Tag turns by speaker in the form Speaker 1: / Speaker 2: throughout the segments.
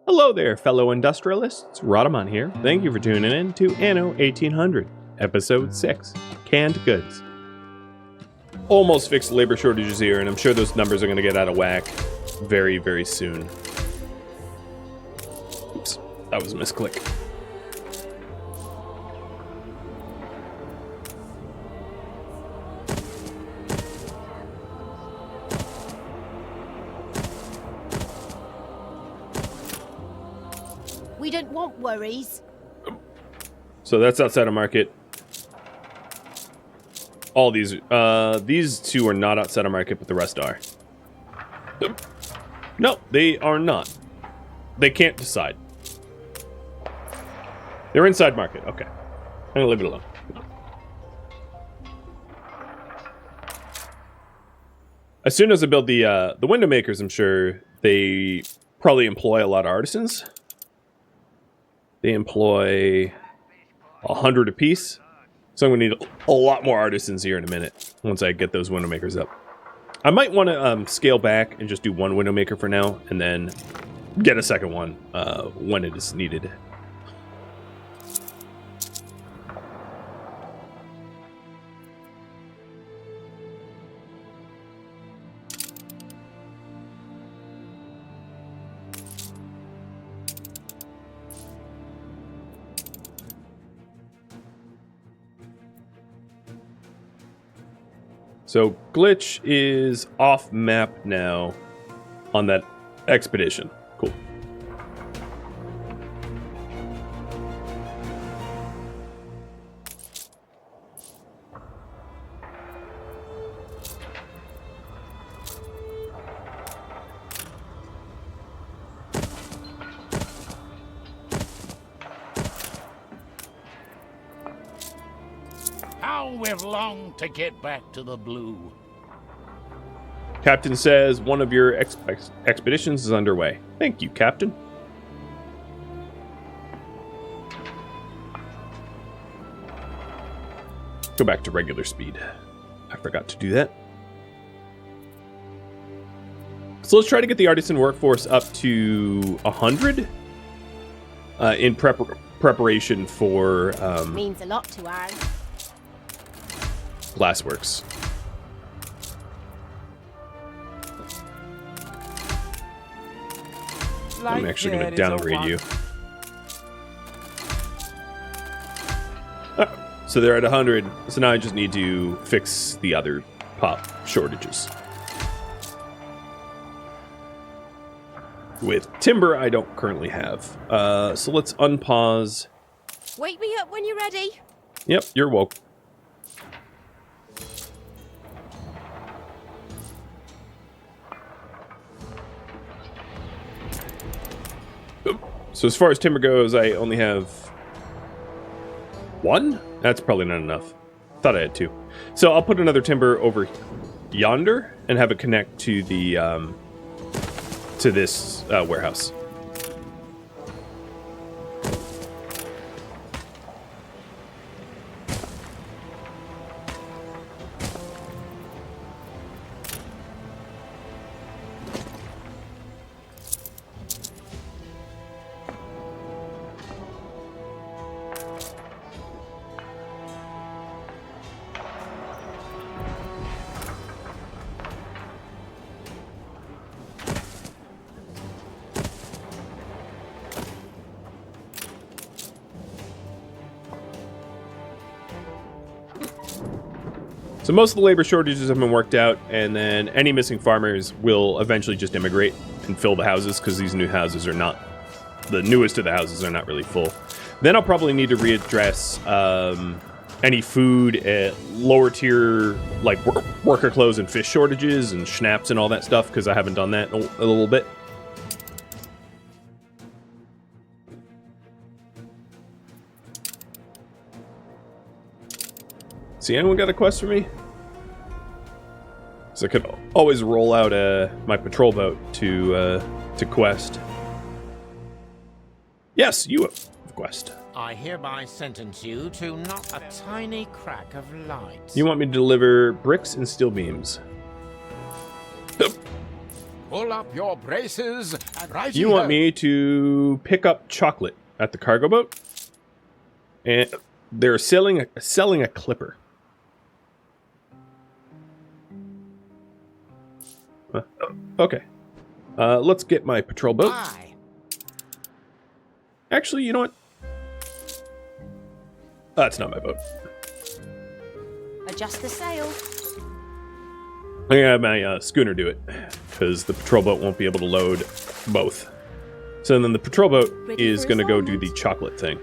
Speaker 1: Hello there, fellow industrialists. Rhadamant here. Thank you for tuning in to Anno 1800, Episode 6, Canned Goods. Almost fixed labor shortages here, and I'm sure those numbers are going to get out of whack very, very soon. Oops, that was a misclick.
Speaker 2: We don't want worries.
Speaker 1: So that's outside of market. All these two are not outside of market, but the rest are. No, they are not. They can't decide. They're inside market. Okay, I'm gonna leave it alone. As soon as I build the window makers, I'm sure they probably employ a lot of artisans. They employ 100 apiece. So I'm going to need a lot more artisans here in a minute once I get those window makers up. I might want to scale back and just do one window maker for now and then get a second one when it is needed. So Glitch is off map now on that expedition. Cool.
Speaker 3: How we've longed to get back to the blue.
Speaker 1: Captain says one of your expeditions is underway. Thank you, Captain. Go back to regular speed. I forgot to do that. So let's try to get the artisan workforce up to 100 in preparation for
Speaker 2: Means a lot to Anne.
Speaker 1: Glassworks. I'm actually going to downgrade you. So they're at 100. So now I just need to fix the other pop shortages. With timber, I don't currently have. So let's unpause.
Speaker 2: Wake me up when you're ready.
Speaker 1: Yep, you're woke. So as far as timber goes, I only have one? That's probably not enough. Thought I had two. So I'll put another timber over yonder and have it connect to the to this warehouse. So most of the labor shortages have been worked out, and then any missing farmers will eventually just immigrate and fill the houses, because these new houses are not, the newest of the houses are not really full. Then I'll probably need to readdress any food at lower tier, like worker clothes and fish shortages and schnapps and all that stuff, because I haven't done that in a little bit. See, anyone got a quest for me? So I could always roll out my patrol boat to quest. Yes, you have a quest.
Speaker 3: I hereby sentence you to not a tiny crack of light.
Speaker 1: You want me to deliver bricks and steel beams?
Speaker 3: pull up your braces and right.
Speaker 1: You want me to pick up chocolate at the cargo boat? And they're selling a clipper. Okay. Let's get my patrol boat.
Speaker 3: Aye.
Speaker 1: Actually, you know what? That's not my boat.
Speaker 2: Adjust the sail.
Speaker 1: I'm gonna have my schooner do it, because the patrol boat won't be able to load both. So then the patrol boat
Speaker 2: Ready
Speaker 1: is
Speaker 2: for
Speaker 1: gonna go do
Speaker 2: assignment?
Speaker 1: the chocolate thing.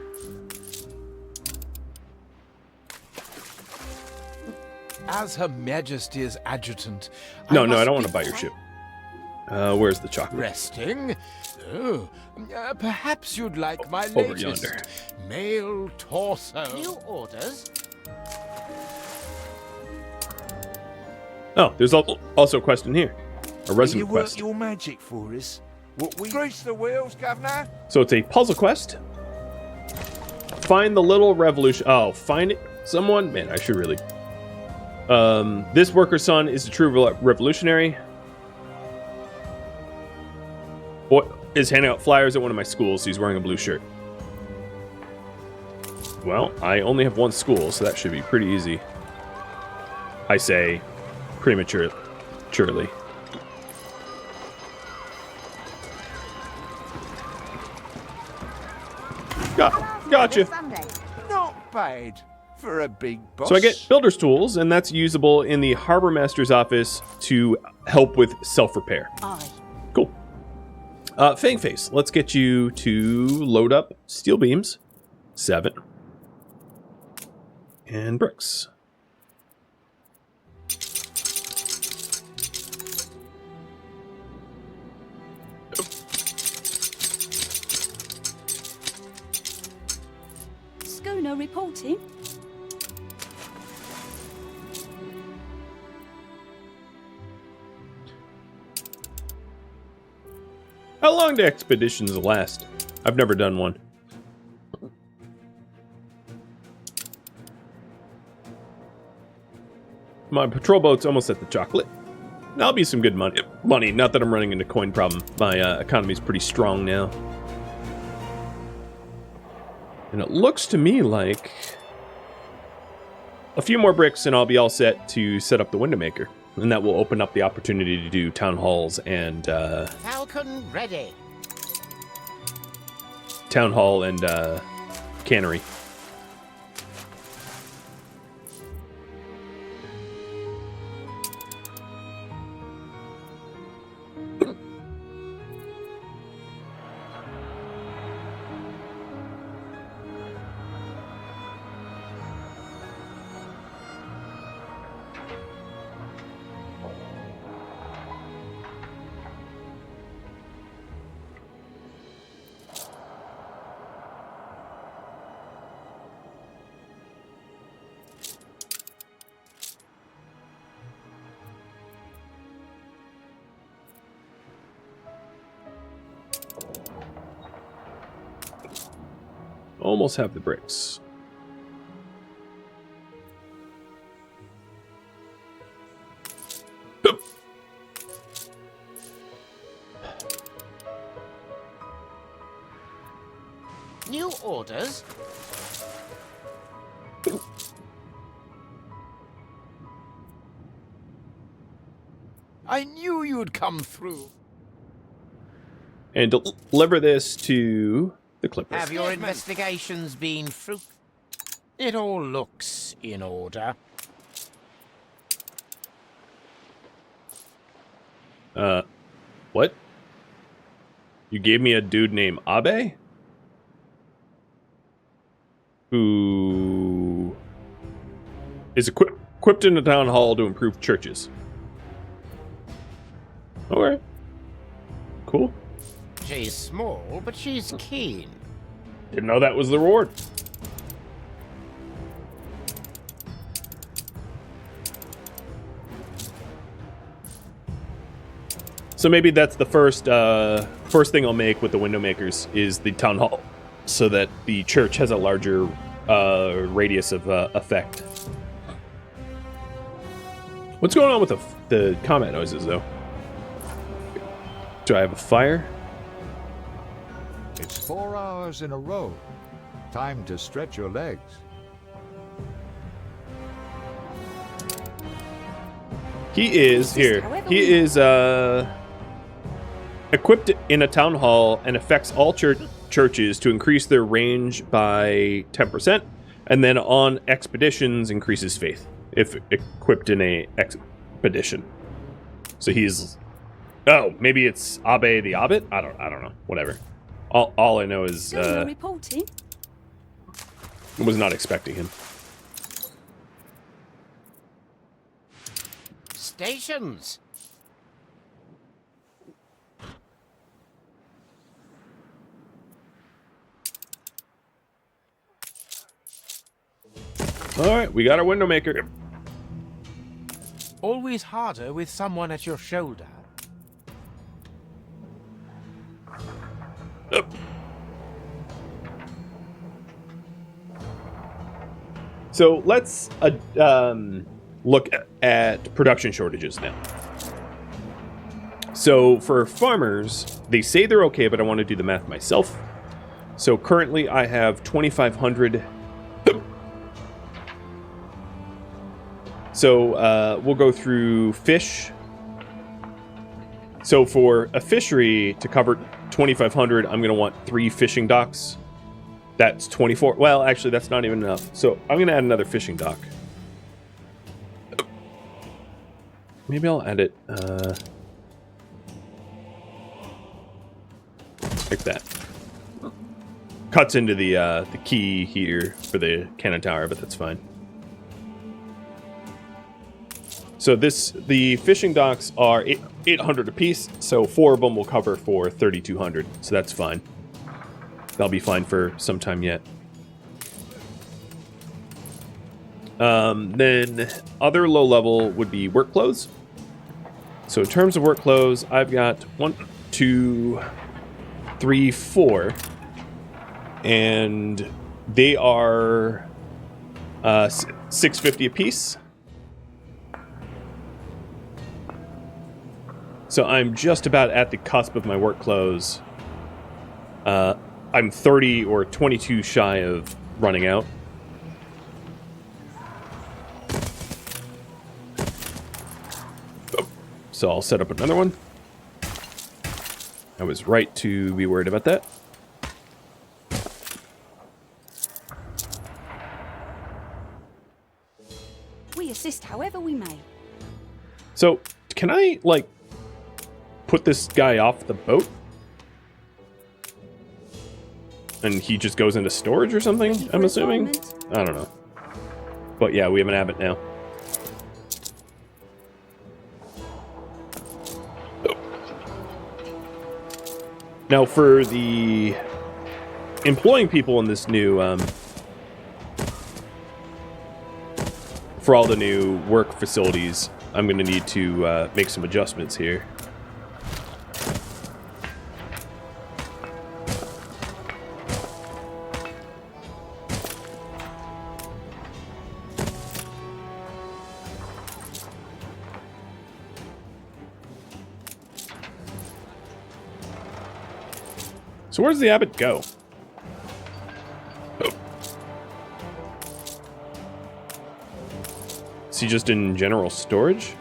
Speaker 4: As Her Majesty's adjutant,
Speaker 1: No, I
Speaker 4: must
Speaker 1: don't want
Speaker 4: be
Speaker 1: to buy your ship. Where's the chocolate?
Speaker 4: resting. Oh, perhaps you'd like my
Speaker 1: Over
Speaker 4: latest
Speaker 1: yonder.
Speaker 4: male torso.
Speaker 3: New orders?
Speaker 1: Oh, there's also a quest in here. A resident
Speaker 5: You work
Speaker 1: quest.
Speaker 5: your magic for us. What we grease the wheels, governor?
Speaker 1: So it's a puzzle quest. Find the little revolution. Oh, find it. Someone. Man, I should really. This worker's son is a true revolutionary. Boy is handing out flyers at one of my schools. He's wearing a blue shirt. Well, I only have one school, so that should be pretty easy. I say prematurely. Gotcha.
Speaker 5: Not bad for a big boss.
Speaker 1: So I get builder's tools, and that's usable in the harbor master's office to help with self-repair.
Speaker 2: Aye.
Speaker 1: Cool. Fangface, let's get you to load up steel beams. 7. And bricks.
Speaker 6: Schooner reporting.
Speaker 1: How long do expeditions last? I've never done one. My patrol boat's almost at the chocolate. That'll be some good money. Not that I'm running into coin problem. My economy's pretty strong now. And it looks to me like a few more bricks and I'll be all set to set up the window maker. And that will open up the opportunity to do town halls and
Speaker 3: Falcon ready.
Speaker 1: town hall and cannery. Almost have the bricks.
Speaker 3: New orders?
Speaker 4: I knew you'd come through.
Speaker 1: And deliver this to the Clippers.
Speaker 3: Have your investigations been fruit? It all looks in order.
Speaker 1: What? You gave me a dude named Abe? Who is equipped in the town hall to improve churches. Okay. Cool.
Speaker 3: She's small, but she's keen.
Speaker 1: Didn't know that was the reward. So maybe that's the first thing I'll make with the window makers is the town hall, so that the church has a larger radius of effect. What's going on with the combat noises, though? Do I have a fire?
Speaker 5: It's 4 hours in a row. Time to stretch your legs.
Speaker 1: He is here. He is equipped in a town hall and affects all churches to increase their range by 10%, and then on expeditions increases faith if equipped in a expedition. So he's maybe it's Abe the Abbot? I don't know. Whatever. All I know is
Speaker 2: reporting.
Speaker 1: was not expecting him.
Speaker 3: Stations.
Speaker 1: All right, we got our window maker.
Speaker 3: Always harder with someone at your shoulder.
Speaker 1: So let's look at production shortages now. So for farmers, they say they're okay, but I want to do the math myself. So currently I have 2,500. So we'll go through fish. So for a fishery to cover 2,500, I'm going to want 3 fishing docks. That's 24. Well, actually, that's not even enough. So I'm going to add another fishing dock. Maybe I'll add it like that. Cuts into the key here for the cannon tower, but that's fine. So the fishing docks are 800 apiece, so 4 of them will cover for 3,200. So that's fine. That'll be fine for some time yet. Then other low level would be work clothes. So in terms of work clothes, I've got 1, 2, 3, 4, and they are 650 apiece. So I'm just about at the cusp of my work clothes. I'm 30 or 22 shy of running out. So I'll set up another one. I was right to be worried about that.
Speaker 2: We assist however we may.
Speaker 1: So can I, like, put this guy off the boat? And he just goes into storage or something, I'm assuming? I don't know. But yeah, we have an abbot now. Oh. Now for the employing people in this new, for all the new work facilities, I'm going to need to make some adjustments here. So where's the abbot go? Oh. Is he just in general storage?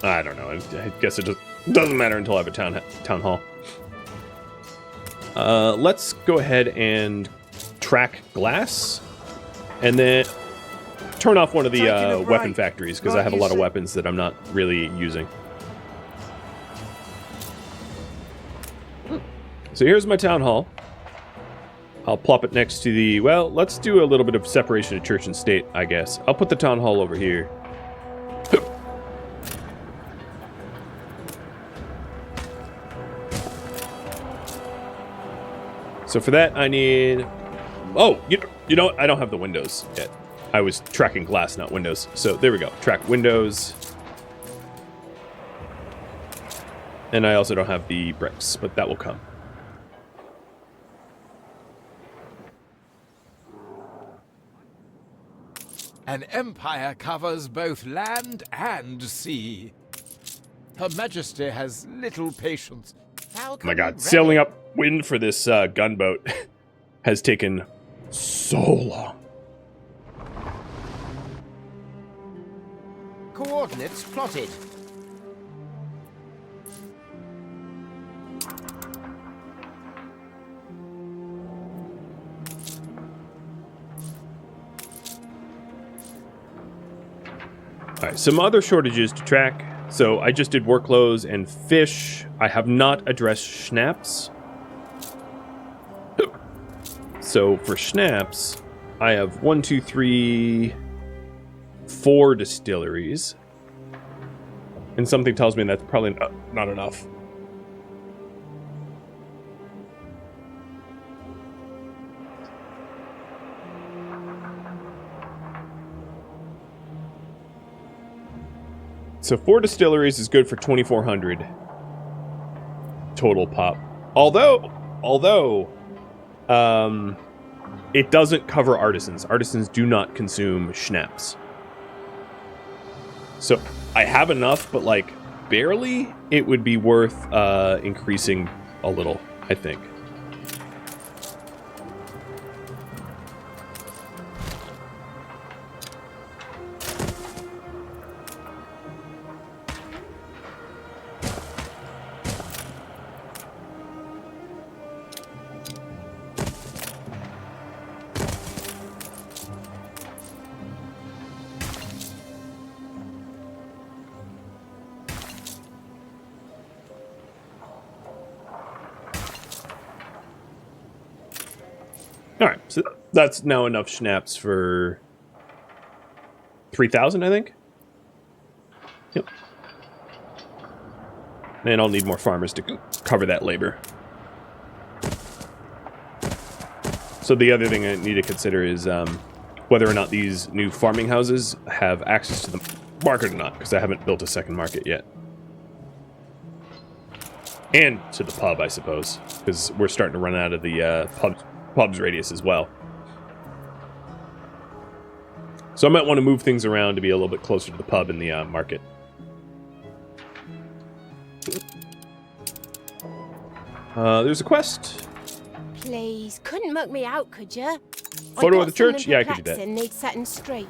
Speaker 1: I don't know. I guess it just doesn't matter until I have a town hall. Let's go ahead and track glass, and then turn off one of the weapon factories, because I have a lot of weapons that I'm not really using. So here's my town hall. I'll plop it next to the... Well, let's do a little bit of separation of church and state, I guess. I'll put the town hall over here. So for that, I need... Oh, you know what? I don't have the windows yet. I was tracking glass, not windows. So there we go. Track windows. And I also don't have the bricks, but that will come.
Speaker 4: An empire covers both land and sea. Her Majesty has little patience.
Speaker 1: Oh my god, sailing upwind for this gunboat has taken so long.
Speaker 3: Coordinates plotted.
Speaker 1: Alright, some other shortages to track. So I just did workloads and fish. I have not addressed schnapps. So for schnapps, I have 1, 2, 3, 4 distilleries. And something tells me that's probably not enough. So 4 distilleries is good for 2,400 total pop. Although, it doesn't cover artisans. Artisans do not consume schnapps. So I have enough, but like barely. It would be worth increasing a little, I think. Alright, so that's now enough schnapps for 3,000, I think? Yep. And I'll need more farmers to cover that labor. So the other thing I need to consider is whether or not these new farming houses have access to the market or not, because I haven't built a second market yet. And to the pub, I suppose, because we're starting to run out of the pub's radius as well. So I might want to move things around to be a little bit closer to the pub and the market. There's a quest.
Speaker 6: Please, couldn't muck me out, could you?
Speaker 1: Photo of the church? Yeah, I could do that.
Speaker 6: Need setting straight.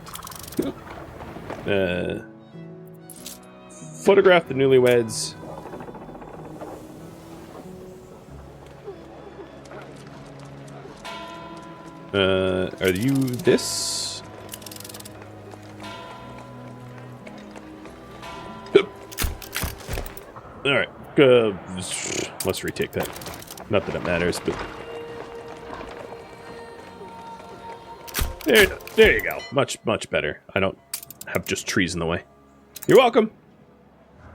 Speaker 1: Photograph the newlyweds. Are you this? Alright, let's retake that. Not that it matters, but... There you go. Much better. I don't have just trees in the way. You're welcome!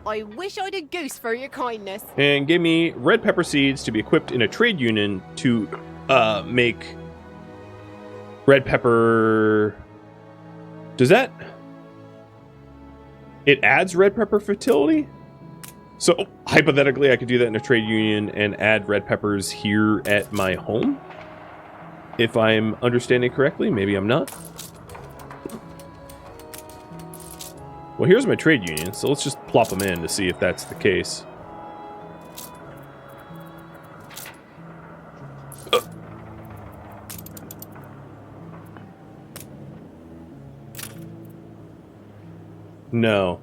Speaker 6: I wish I'd a goose for your kindness.
Speaker 1: And give me red pepper seeds to be equipped in a trade union to make... red pepper... Does that... It adds red pepper fertility? So, hypothetically, I could do that in a trade union and add red peppers here at my home? If I'm understanding correctly. Maybe I'm not. Well, here's my trade union, so let's just plop them in to see if that's the case. No.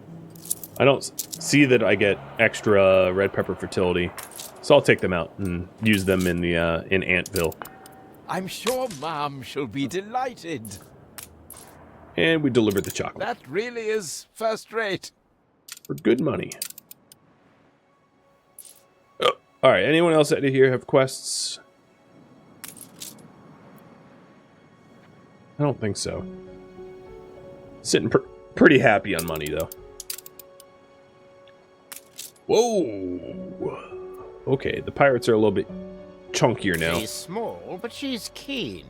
Speaker 1: I don't see that I get extra red pepper fertility. So I'll take them out and use them in the in Antville.
Speaker 4: I'm sure Mom shall be delighted.
Speaker 1: And we delivered the chocolate.
Speaker 4: That really is first rate.
Speaker 1: For good money. Oh, alright, anyone else out of here have quests? I don't think so. Sitting pretty happy on money, though. Whoa! Okay, the pirates are a little bit chunkier now.
Speaker 3: She's small, but she's keen.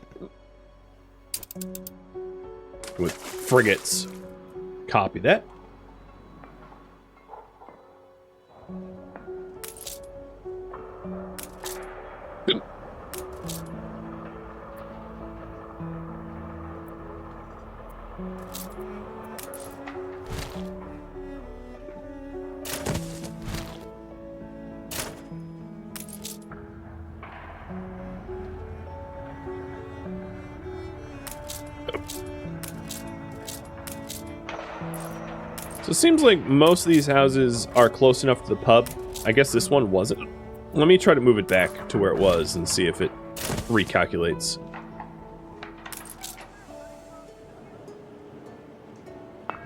Speaker 1: With frigates. Copy that. So it seems like most of these houses are close enough to the pub. I guess this one wasn't. Let me try to move it back to where it was and see if it recalculates.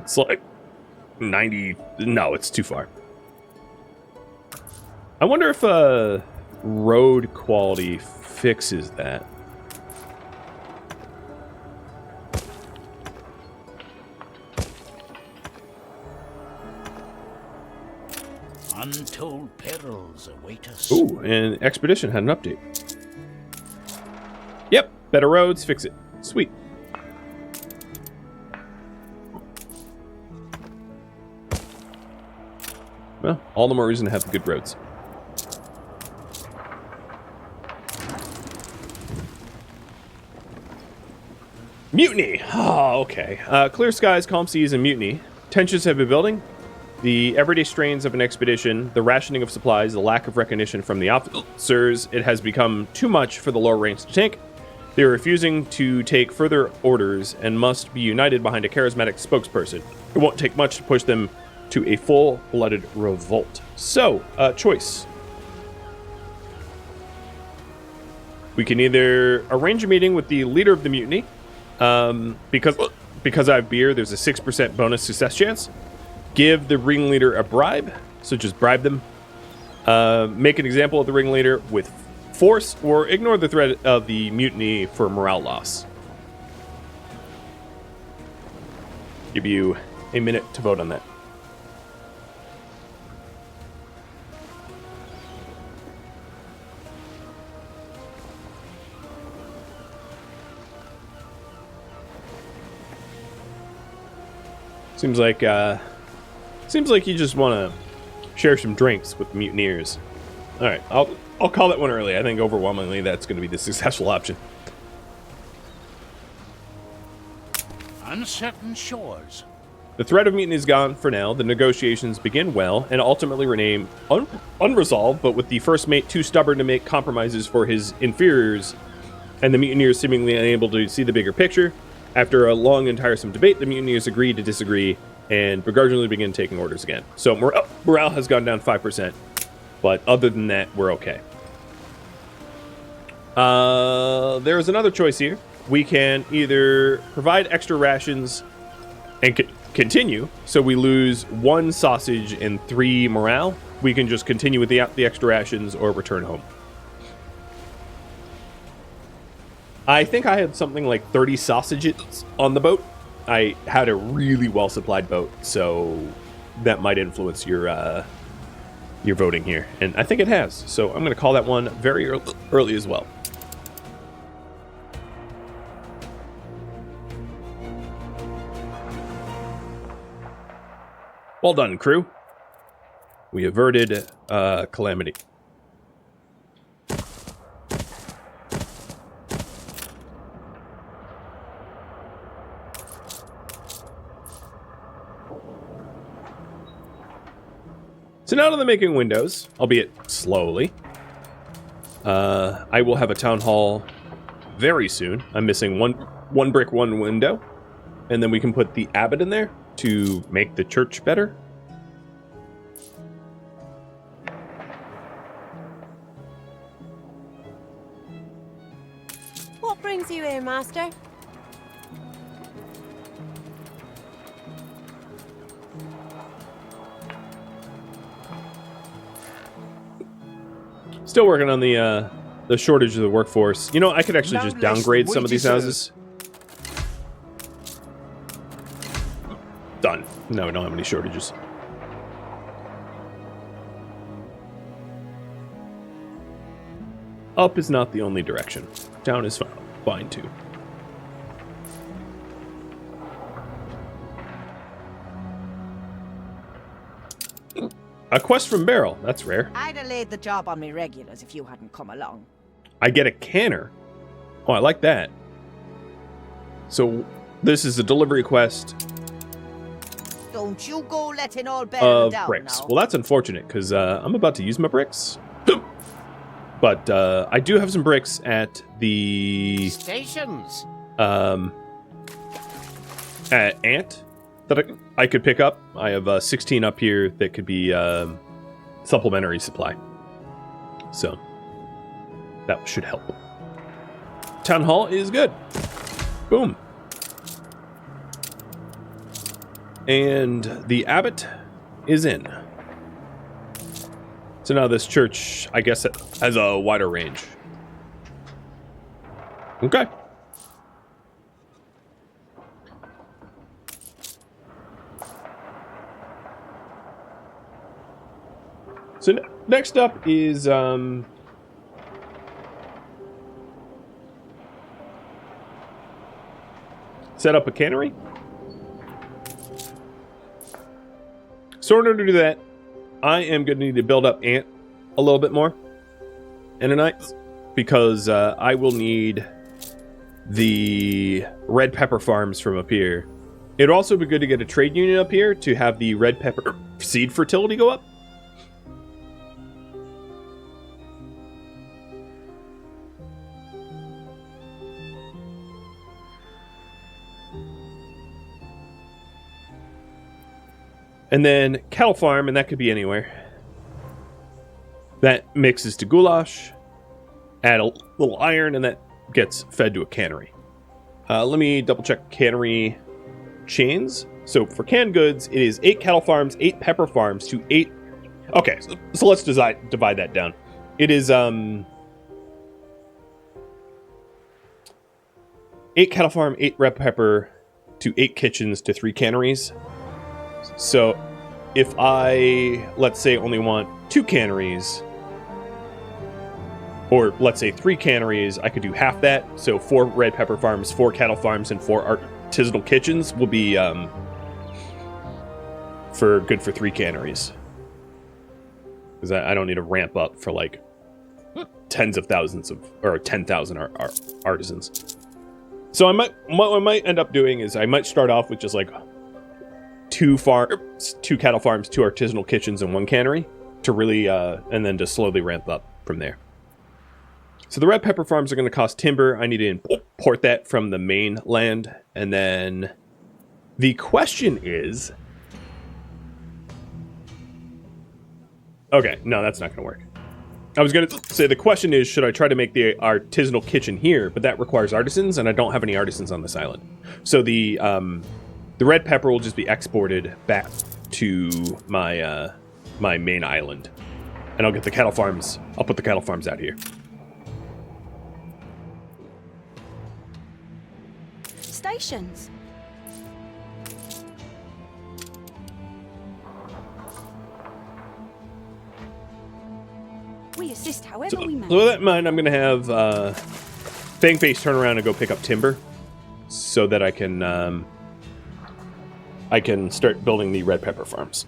Speaker 1: It's like 90... No, it's too far. I wonder if road quality fixes that.
Speaker 3: Untold perils await us.
Speaker 1: Ooh, and Expedition had an update. Yep, better roads, fix it. Sweet. Well, all the more reason to have good roads. Mutiny! Oh, okay. Clear skies, calm seas, and mutiny. Tensions have been building. The everyday strains of an expedition, the rationing of supplies, the lack of recognition from the officers, it has become too much for the lower ranks to take. They are refusing to take further orders and must be united behind a charismatic spokesperson. It won't take much to push them to a full-blooded revolt. So, choice. We can either arrange a meeting with the leader of the mutiny, because I have beer, there's a 6% bonus success chance. Give the ringleader a bribe, so just bribe them. Make an example of the ringleader with force, or ignore the threat of the mutiny for morale loss. Give you a minute to vote on that. Seems like you just want to share some drinks with the mutineers. All right, I'll call that one early. I think overwhelmingly that's going to be the successful option.
Speaker 3: Uncertain shores.
Speaker 1: The threat of mutiny is gone for now. The negotiations begin well and ultimately remain unresolved, but with the first mate too stubborn to make compromises for his inferiors and the mutineers seemingly unable to see the bigger picture. After a long and tiresome debate, the mutineers agree to disagree and begrudgingly begin taking orders again. So morale has gone down 5%, but other than that, we're okay. There's another choice here. We can either provide extra rations and continue, so we lose 1 sausage and 3 morale. We can just continue with the extra rations or return home. I think I had something like 30 sausages on the boat. I had a really well-supplied boat, so that might influence your voting here. And I think it has, so I'm going to call that one very early as well. Well done, crew. We averted calamity. So now to the making windows, albeit slowly. I will have a town hall very soon. I'm missing one brick, 1 window, and then we can put the abbot in there to make the church better.
Speaker 6: What brings you here, master?
Speaker 1: Still working on the shortage of the workforce. You know, I could actually just downgrade some of these houses. Done. No, we don't have any shortages. Up is not the only direction. Down is fine too. A quest from Beryl. That's rare.
Speaker 7: I'd have laid the job on me regulars if you hadn't come along.
Speaker 1: I get a canner. Oh, I like that. So this is a delivery quest
Speaker 7: Don't you go letting all Beryl
Speaker 1: of
Speaker 7: down
Speaker 1: bricks.
Speaker 7: now.
Speaker 1: Well, that's unfortunate because I'm about to use my bricks. But I do have some bricks at the
Speaker 3: Stations.
Speaker 1: ant that I could pick up. I have 16 up here that could be supplementary supply. So that should help. Town hall is good. Boom. And the abbot is in. So now this church, I guess, it has a wider range. Okay. So next up is set up a cannery. So in order to do that, I am going to need to build up ant a little bit more Annanites, because I will need the red pepper farms from up here. It'd also be good to get a trade union up here to have the red pepper seed fertility go up. And then cattle farm, and that could be anywhere. That mixes to goulash, add a little iron, and that gets fed to a cannery. Let me double check cannery chains. So for canned goods, it is 8 cattle farms, 8 pepper farms to 8... Okay, so let's divide that down. It is 8 cattle farm, 8 red pepper to 8 kitchens to 3 canneries. So if I, let's say, only want 2 canneries, or let's say 3 canneries, I could do half that. So 4 red pepper farms, 4 cattle farms, and 4 artisanal kitchens will be good for 3 canneries. Because I don't need to ramp up for like tens of thousands of, or 10,000 artisans. So what I might end up doing is I might start off with just like 2 cattle farms, 2 artisanal kitchens, and 1 cannery to really, and then just slowly ramp up from there. So the red pepper farms are going to cost timber. I need to import that from the main land. And then the question is... Okay, no, that's not going to work. I was going to say the question is, should I try to make the artisanal kitchen here? But that requires artisans, and I don't have any artisans on this island. So the red pepper will just be exported back to my my main island. And I'll get the cattle farms. I'll put the cattle farms out here.
Speaker 2: Stations. We assist however we may.
Speaker 1: So with that in mind, I'm going to have Fangface turn around and go pick up timber so that I can start building the red pepper farms.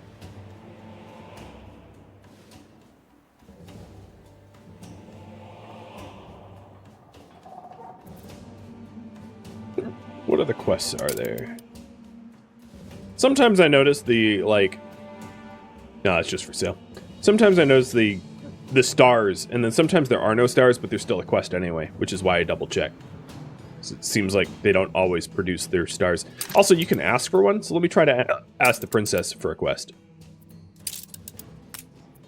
Speaker 1: What other quests are there? Sometimes I notice the, like... No, it's just for sale. Sometimes I notice the stars, and then sometimes there are no stars, but there's still a quest anyway, which is why I double check. So it seems like they don't always produce their stars. Also, you can ask for one, so let me try to ask the princess for a quest.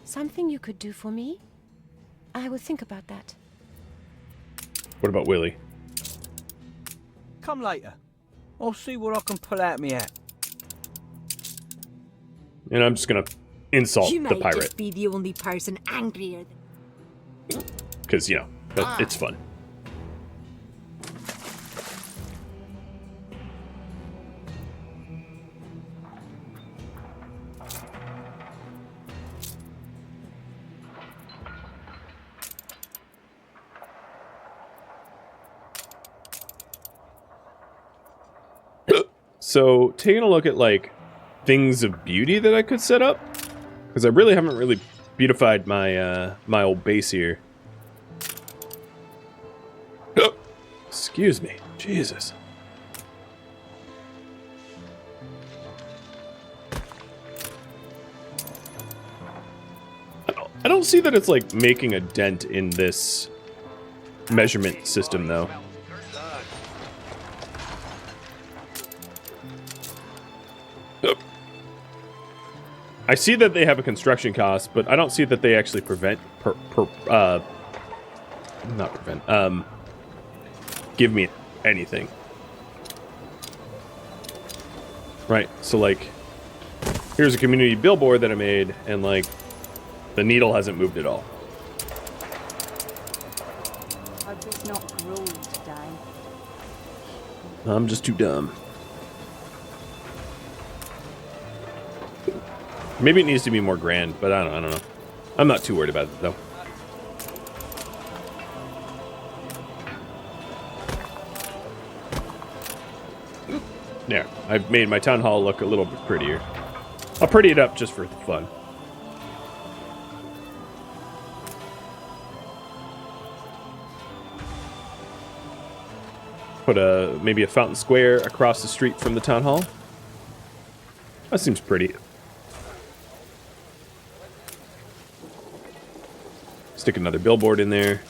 Speaker 6: Something you could do for me? I will think about that.
Speaker 1: What about Willie?
Speaker 8: Come later. I'll see what I can pull out me hat.
Speaker 1: And I'm just gonna insult
Speaker 2: You
Speaker 1: the
Speaker 2: may
Speaker 1: pirate.
Speaker 2: just be the only person angrier than...
Speaker 1: Because, you know, it's fun. So, taking a look at, like, things of beauty that I could set up, because I really haven't really beautified my my old base here. Excuse me. Jesus. I don't see that it's, like, making a dent in this measurement system, though. I see that they have a construction cost, but I don't see that they actually give me anything. Right, so like, here's a community billboard that I made, and like, the needle hasn't moved at all.
Speaker 2: I've just not grown today.
Speaker 1: I'm just too dumb. Maybe it needs to be more grand, but I don't know. I'm not too worried about it, though. There, I've made my town hall look a little bit prettier. I'll pretty it up just for fun. Put maybe a fountain square across the street from the town hall. That seems pretty. Stick another billboard in there.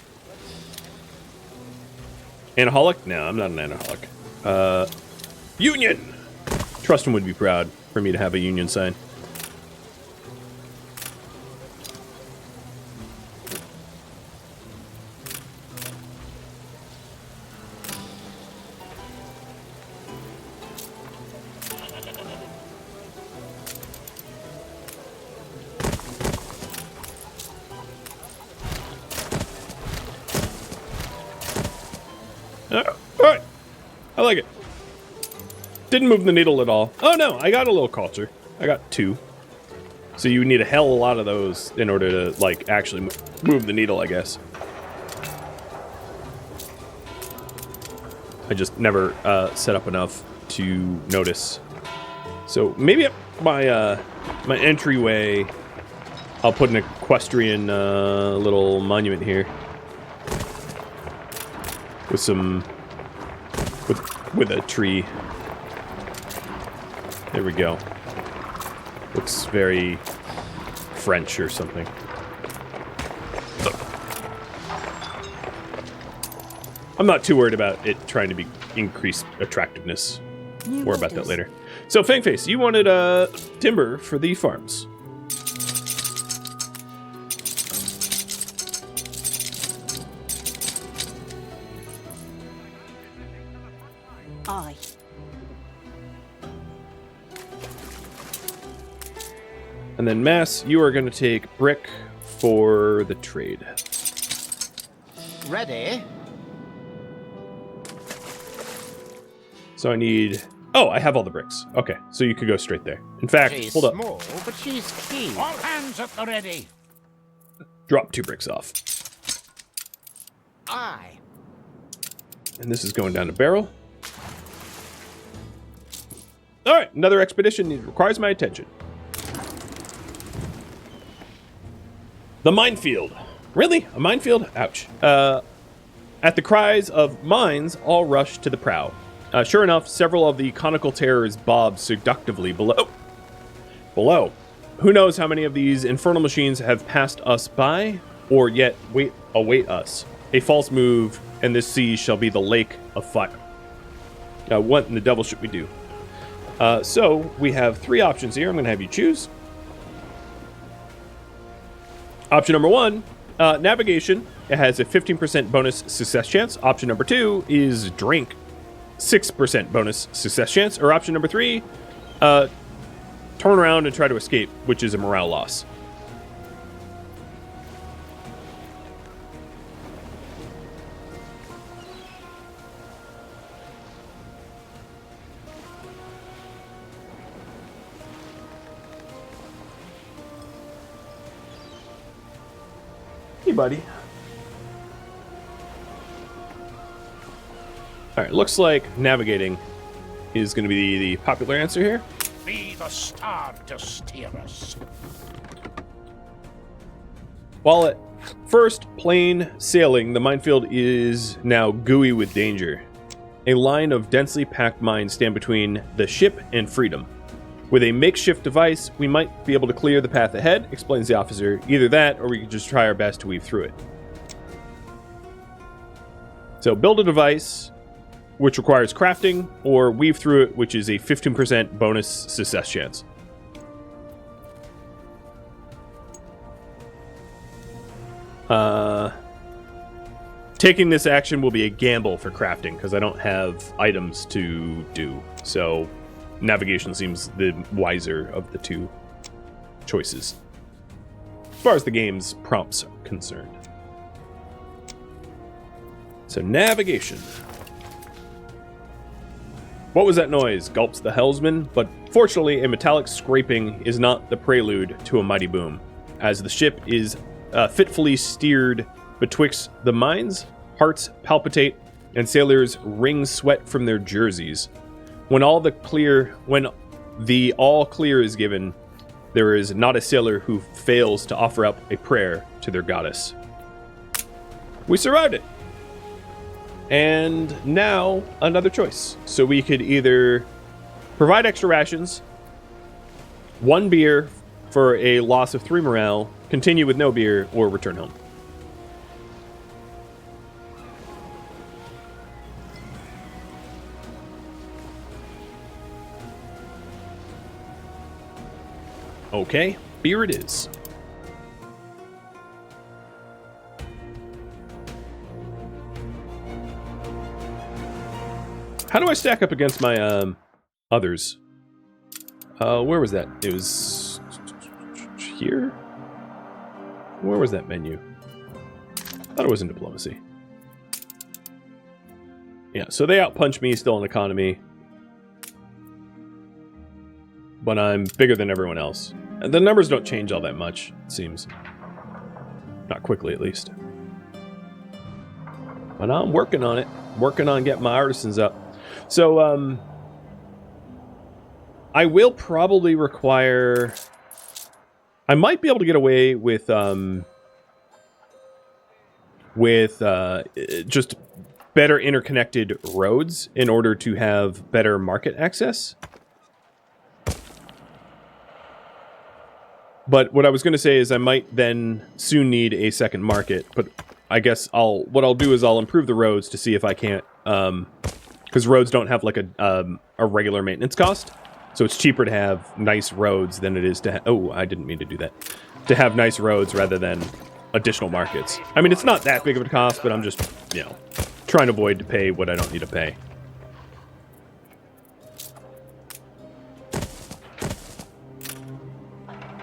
Speaker 1: Anaholic? No, I'm not an anaholic. Union! Trustin would be proud for me to have a union sign. Alright. I like it. Didn't move the needle at all. Oh no, I got a little culture. I got 2. So you need a hell of a lot of those in order to, like, actually move the needle, I guess. I just never set up enough to notice. So maybe my my entryway, I'll put an equestrian little monument here. With some... with a tree. There we go. Looks very French or something. I'm not too worried about it trying to be increased attractiveness. More about that later. So, Fangface, you wanted timber for the farms.
Speaker 2: Aye.
Speaker 1: And then Mass, you are going to take brick for the trade.
Speaker 3: Ready?
Speaker 1: So I need... Oh, I have all the bricks. Okay, so you could go straight there. In fact,
Speaker 3: She's
Speaker 1: hold up.
Speaker 3: small, but she's keen. All hands at the ready.
Speaker 1: Drop 2 bricks off.
Speaker 3: Aye.
Speaker 1: And this is going down a barrel. All right, another expedition requires my attention. The minefield. Really? A minefield? Ouch. At the cries of mines, all rush to the prow. Sure enough, several of the conical terrors bob seductively below. Who knows how many of these infernal machines have passed us by, or yet await us. A false move, and this sea shall be the lake of fire. What in the devil should we do? So, we have 3 options here. I'm going to have you choose. Option number 1, navigation. It has a 15% bonus success chance. Option number 2 is drink. 6% bonus success chance. Or option number 3, turn around and try to escape, which is a morale loss. Hey, buddy. All right, looks like navigating is going to be the popular answer here.
Speaker 3: Be the star to steer us.
Speaker 1: While at first plain sailing, the minefield is now gooey with danger. A line of densely packed mines stand between the ship and freedom. With a makeshift device, we might be able to clear the path ahead, explains the officer. Either that, or we could just try our best to weave through it. So build a device, which requires crafting, or weave through it, which is a 15% bonus success chance. Taking this action will be a gamble for crafting because I don't have items to do. So navigation seems the wiser of the two choices as far as the game's prompts are concerned. So navigation. What was that noise? Gulps the helmsman, but fortunately a metallic scraping is not the prelude to a mighty boom. As the ship is fitfully steered betwixt the mines, hearts palpitate, and sailors wring sweat from their jerseys. When the all clear is given, there is not a sailor who fails to offer up a prayer to their goddess. We survived it! And now, another choice. So we could either provide extra rations, 1 beer for a loss of 3 morale, continue with no beer, or return home. Okay, beer it is. How do I stack up against my others? Where was that? It was here? Where was that menu? I thought it was in diplomacy. Yeah, so they outpunch me still in economy. But I'm bigger than everyone else. And the numbers don't change all that much, it seems. Not quickly, at least. But I'm working on it. Working on getting my artisans up. So, I will probably require... I might be able to get away with just better interconnected roads in order to have better market access. But what I was going to say is I might then soon need a second market, but I guess what I'll do is I'll improve the roads to see if I can't, because roads don't have like a regular maintenance cost, so it's cheaper to have nice roads than it is to oh, I didn't mean to do that. To have nice roads rather than additional markets. I mean, it's not that big of a cost, but I'm just, you know, trying to avoid to pay what I don't need to pay.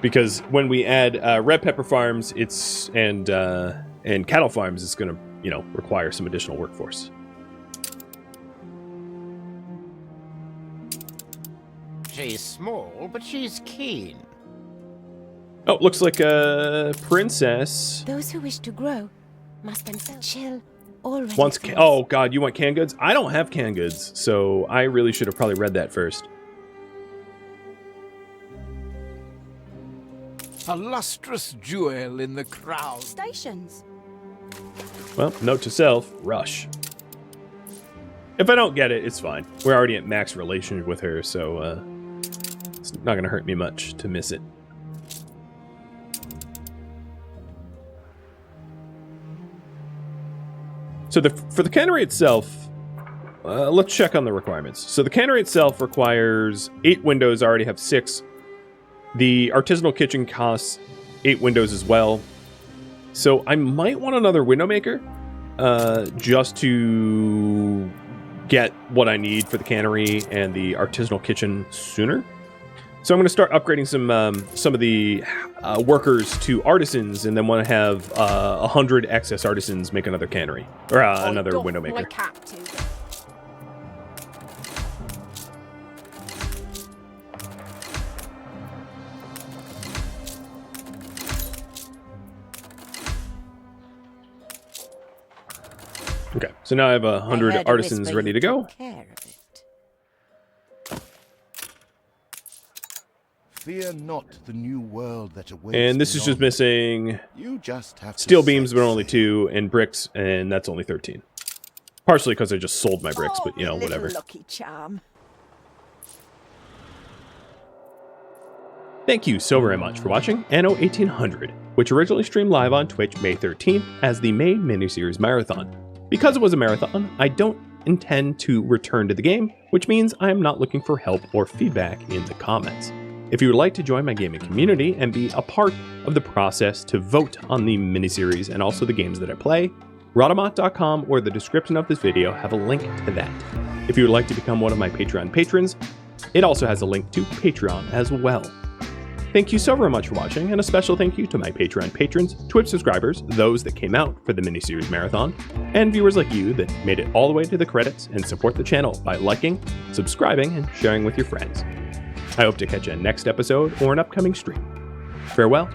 Speaker 1: Because when we add red pepper farms, and cattle farms, it's going to, you know, require some additional workforce.
Speaker 3: She's small, but she's keen.
Speaker 1: Oh, looks like a princess.
Speaker 9: Those who wish to grow must themselves chill already.
Speaker 1: Oh god, you want canned goods? I don't have canned goods, so I really should have probably read that first.
Speaker 4: A lustrous jewel in the crown.
Speaker 2: Stations.
Speaker 1: Well, note to self, rush. If I don't get it, it's fine. We're already at max relationship with her, so it's not going to hurt me much to miss it. So for the cannery itself, let's check on the requirements. So the cannery itself requires 8 windows. I already have 6. The artisanal kitchen costs 8 windows as well. So I might want another window maker just to get what I need for the cannery and the artisanal kitchen sooner. So I'm going to start upgrading some of the workers to artisans, and then want to have 100 excess artisans make another cannery or another window maker.
Speaker 6: My cap too.
Speaker 1: Okay, so now I have 100 artisans ready to go.
Speaker 5: Fear not the new world that awaits.
Speaker 1: And this is just missing
Speaker 5: You just have
Speaker 1: steel beams, but only 2, and bricks, and that's only 13. Partially because I just sold my bricks, but you know, whatever.
Speaker 2: Lucky charm.
Speaker 1: Thank you so very much for watching Anno 1800, which originally streamed live on Twitch May 13th as the main miniseries marathon. Because it was a marathon, I don't intend to return to the game, which means I am not looking for help or feedback in the comments. If you would like to join my gaming community and be a part of the process to vote on the miniseries and also the games that I play, Rhadamant.com or the description of this video have a link to that. If you would like to become one of my Patreon patrons, it also has a link to Patreon as well. Thank you so very much for watching, and a special thank you to my Patreon patrons, Twitch subscribers, those that came out for the miniseries marathon, and viewers like you that made it all the way to the credits and support the channel by liking, subscribing, and sharing with your friends. I hope to catch you in next episode or an upcoming stream. Farewell,